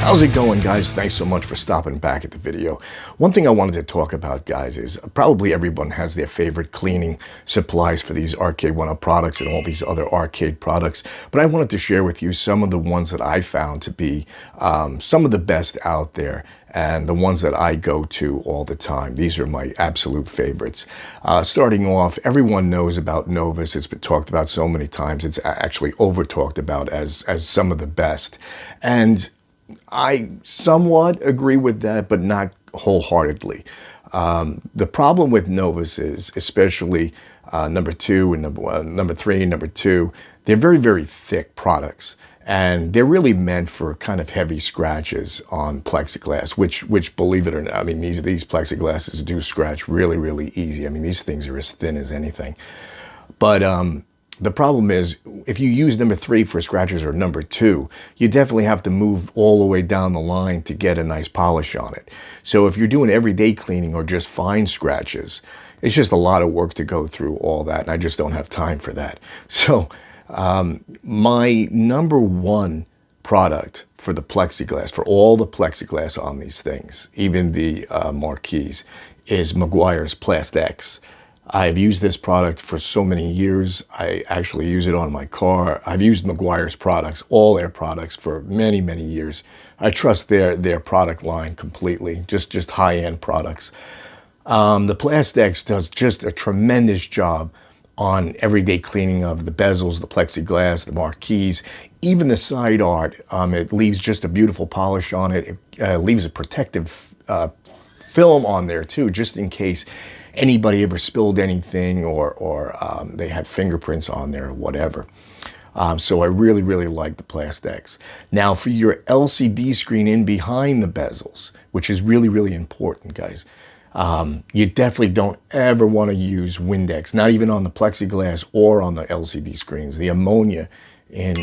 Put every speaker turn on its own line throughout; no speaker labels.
How's it going, guys? Thanks so much for stopping back at the video. One thing I wanted to talk about, guys, is probably everyone has their favorite cleaning supplies for these Arcade1up products and all these other arcade products, but I wanted to share with you some of the ones that I found to be some of the best out there and the ones that I go to all the time. These are my absolute favorites. Starting off, everyone knows about Novus. It's been talked about so many times. It's actually over talked about as some of the best. And I somewhat agree with that, but not wholeheartedly. The problem with Novus is, especially number 2 and number 3 and number 2, they're very, very thick products. And they're really meant for kind of heavy scratches on plexiglass, which believe it or not, I mean, these plexiglasses do scratch really, really easy. I mean, these things are as thin as anything. But the problem is, if you use number 3 for scratches or number 2, you definitely have to move all the way down the line to get a nice polish on it. So if you're doing everyday cleaning or just fine scratches, it's just a lot of work to go through all that, and I just don't have time for that. So my number 1 product for the plexiglass, for all the plexiglass on these things, even the marquees, is Meguiar's Plast-X. I've used this product for so many years. I actually use it on my car. I've used Meguiar's products, all their products, for many, many years. I trust their product line completely, just high-end products. The Plast-X does just a tremendous job on everyday cleaning of the bezels, the plexiglass, the marquees, even the side art. It leaves just a beautiful polish on it. It leaves a protective film on there too, just in case anybody ever spilled anything or they had fingerprints on there or whatever. So I really, really like the Plast-X. Now for your LCD screen in behind the bezels, which is really, really important, guys. You definitely don't ever want to use Windex, not even on the plexiglass or on the LCD screens. The ammonia in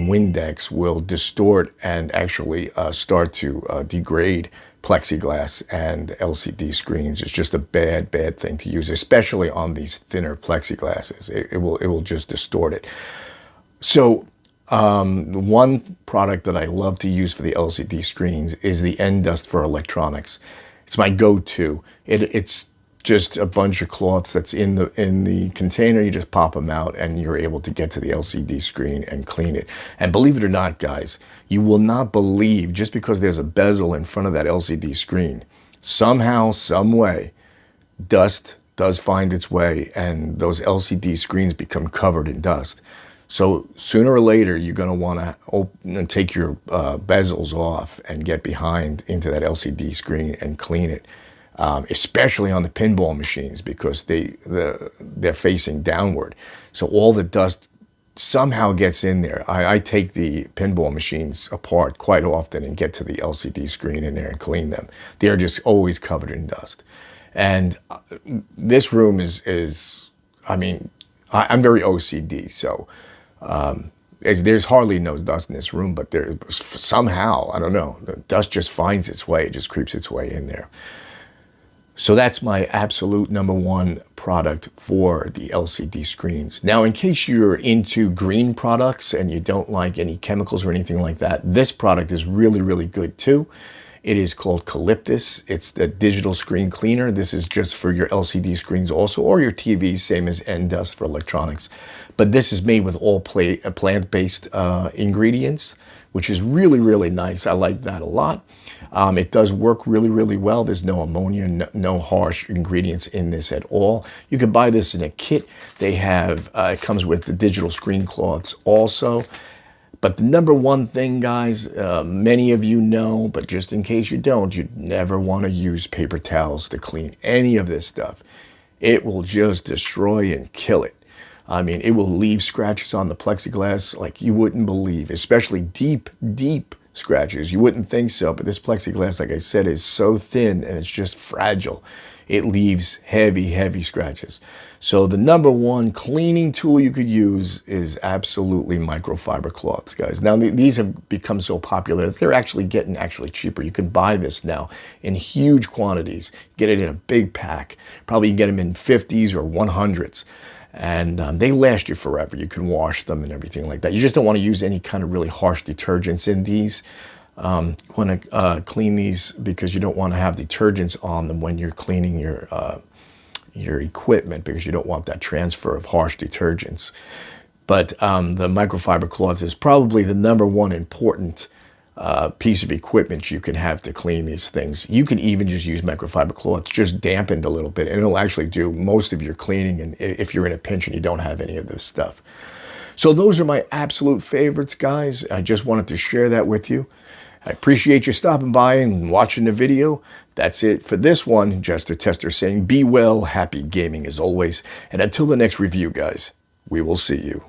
Windex will distort and actually start to degrade plexiglass and LCD screens. It's just a bad thing to use, especially on these thinner plexiglasses. It will just distort it. So one product that I love to use for the LCD screens is the N-Dust for electronics. It's my go-to. It's just a bunch of cloths that's in the container. You just pop them out and you're able to get to the LCD screen and clean it. And believe it or not, guys, you will not believe, just because there's a bezel in front of that LCD screen, somehow, some way, dust does find its way and those LCD screens become covered in dust. So sooner or later, you're going to want to open and take your bezels off and get behind into that LCD screen and clean it, especially on the pinball machines, because they're facing downward. So all the dust somehow gets in there. I take the pinball machines apart quite often and get to the LCD screen in there and clean them. They're just always covered in dust. And this room is I mean, I'm very OCD, so there's hardly no dust in this room, but there somehow, I don't know, the dust just finds its way, it just creeps its way in there. So that's my absolute number 1 product for the LCD screens. Now, in case you're into green products and you don't like any chemicals or anything like that, this product is really, really good too. It is called Calyptus. It's the digital screen cleaner. This is just for your LCD screens also, or your TVs, same as N-Dust for electronics. But this is made with all plant-based ingredients, which is really, really nice. I like that a lot. It does work really, really well. There's no ammonia, no harsh ingredients in this at all. You can buy this in a kit. They have, it comes with the digital screen cloths also. But the number 1 thing, guys, many of you know, but just in case you don't, you'd never want to use paper towels to clean any of this stuff. It will just destroy and kill it. I mean, it will leave scratches on the plexiglass like you wouldn't believe, especially deep, deep scratches. You wouldn't think so, but this plexiglass, like I said, is so thin and it's just fragile. It leaves heavy, heavy scratches. So the number 1 cleaning tool you could use is absolutely microfiber cloths, guys. Now, these have become so popular that they're actually getting cheaper. You can buy this now in huge quantities. Get it in a big pack. Probably you get them in 50s or 100s. And they last you forever. You can wash them and everything like that. You just don't want to use any kind of really harsh detergents in these. You want to clean these because you don't want to have detergents on them when you're cleaning your equipment, because you don't want that transfer of harsh detergents. But the microfiber cloths is probably the #1 important piece of equipment you can have to clean these things. You can even just use microfiber cloths, just dampened a little bit, and it'll actually do most of your cleaning, and if you're in a pinch and you don't have any of this stuff. So those are my absolute favorites, guys. I just wanted to share that with you. I appreciate you stopping by and watching the video. That's it for this one. Jester Tester saying, be well, happy gaming as always. And until the next review, guys, we will see you.